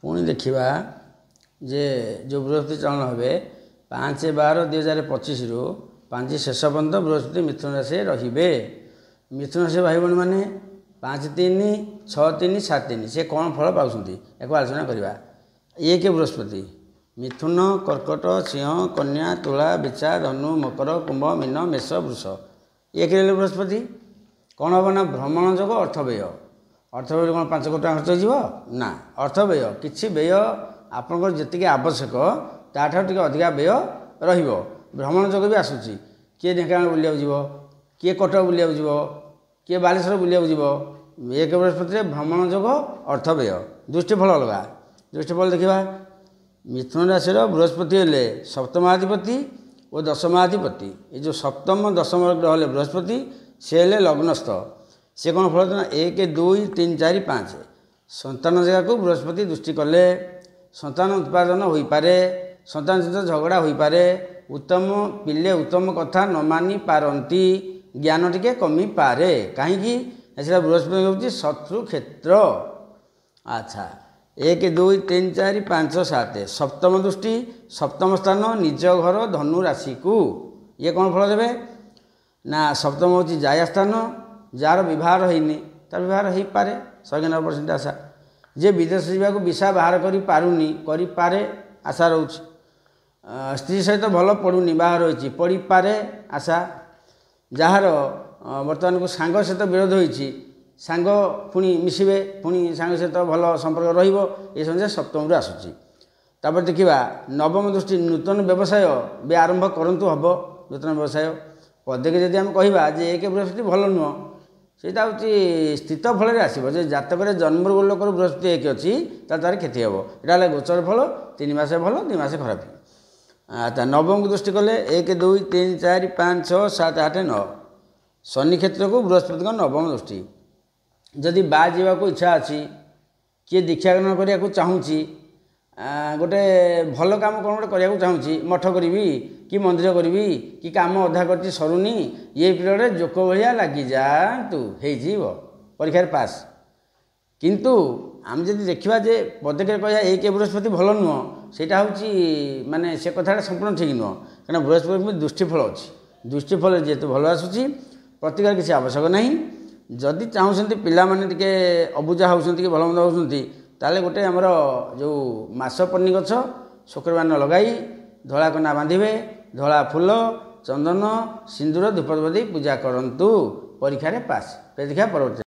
पुणी देखा जे जो बृहस्पति चलन हे 5/12/2025 रु 5 शेष पर्यंत बृहस्पति मिथुन राशि रे मिथुन राशि भाई भाई मैंने 5-3-6-3-7-3 से कौन फल पाँच एक आलोचना करवा। एक बृहस्पति मिथुन कर्कट सिंह कन्या तुला बिछा धनु मकर कुंभ मीन मेष वृष एक बृहस्पति कौन हम ना भ्रमण जोग अर्थ व्यय कौन 5 कोटी खर्च होना अर्थ व्यय किसी व्यय आपंकर जी आवश्यक ताठू टे अधिका व्यय भ्रमण जोग भी आसूसी किए ढेंकानाल बुलिया किए कटक बुलिया किए बालेश्वर बुलिया एक बृहस्पति भ्रमण जोग अर्थ व्यय दृष्टिफल अलग दृष्टिफल देखा मिथुन राशि बृहस्पति हेले सप्तमाधिपति और दशमाधिपति ये जो सप्तम दशम ग्रह हेले बृहस्पति से हेले लग्नस्थ से कौन फल देना 1 2 3 4 5 संतान जगह को बृहस्पति दृष्टि कले संतान उत्पादन हो पारे संतान सहित झगड़ा हो पारे उत्तम पिले उत्तम कथा न मानि पारती ज्ञान टिके कमी पारे कहीं बृहस्पति हूँ शत्रु क्षेत्र। अच्छा 1 2 3 4 5 7 सप्तम दृष्टि सप्तम स्थान निज घर धनु राशि को ये कौन फल देवे ना सप्तम हूँ जाया स्थान जार बहार होनी तार बहार हो पारे 100% आशा जे विदेश जावाक विसा बाहर करी पारे आशा रोच स्त्री सहित भल पड़ूनी बाहर होती पड़ी पारे आशा जार बर्तमान को सांग सहित विरोध होती सांग पुणी मिसबे पुणी सांग सहित भल संपर्क रही संख्या सप्तम आसूसी तापर देखा नवम दृष्टि नूतन व्यवसाय भी आरंभ करतु हम नूतन व्यवसाय पदक जदि आम कह एक बृहस्पति भल नुह सेटा हूँ स्थित फल आसो जातक जन्म लोक बृहस्पति एक अच्छी तार क्षति हे यहाँ गोचर फल 3 मास भल 2 मास खराब। नवम को दृष्टि कले 1 2 3 4 5 6 7 8 9 शनि क्षेत्र को बृहस्पति नवम दृष्टि जदि बाहर इच्छा अच्छी किए दीक्षा ग्रहण करने चाहूँगी गोटे भल काम कौन गोटे करने चाहूँगी मठ करी कि मंदिर करी कि काम अधा कर सरुनी ये पीरियड जोक भाया लगी जातु हो परीक्षा पास किंतु आम जब देखा जे पदके कह एक बृहस्पति भल नुह सेटा हूँ माने से कथा संपूर्ण ठीक नुह क्या बृहस्पति दृष्टिफल अच्छी दृष्टिफल जेहेतु भल आसूसी प्रतिकार किसी आवश्यक ना जदि चाहूँ पाने अबुझा होती भल मंद होती ताले गोटे आमर जो मासपन्नी गछ शुक्रवार लगाई धला कना बांधे धला फूल चंदन सिंदूर धूपदी पूजा करंतु परीक्षा पास देखा परवर्ती।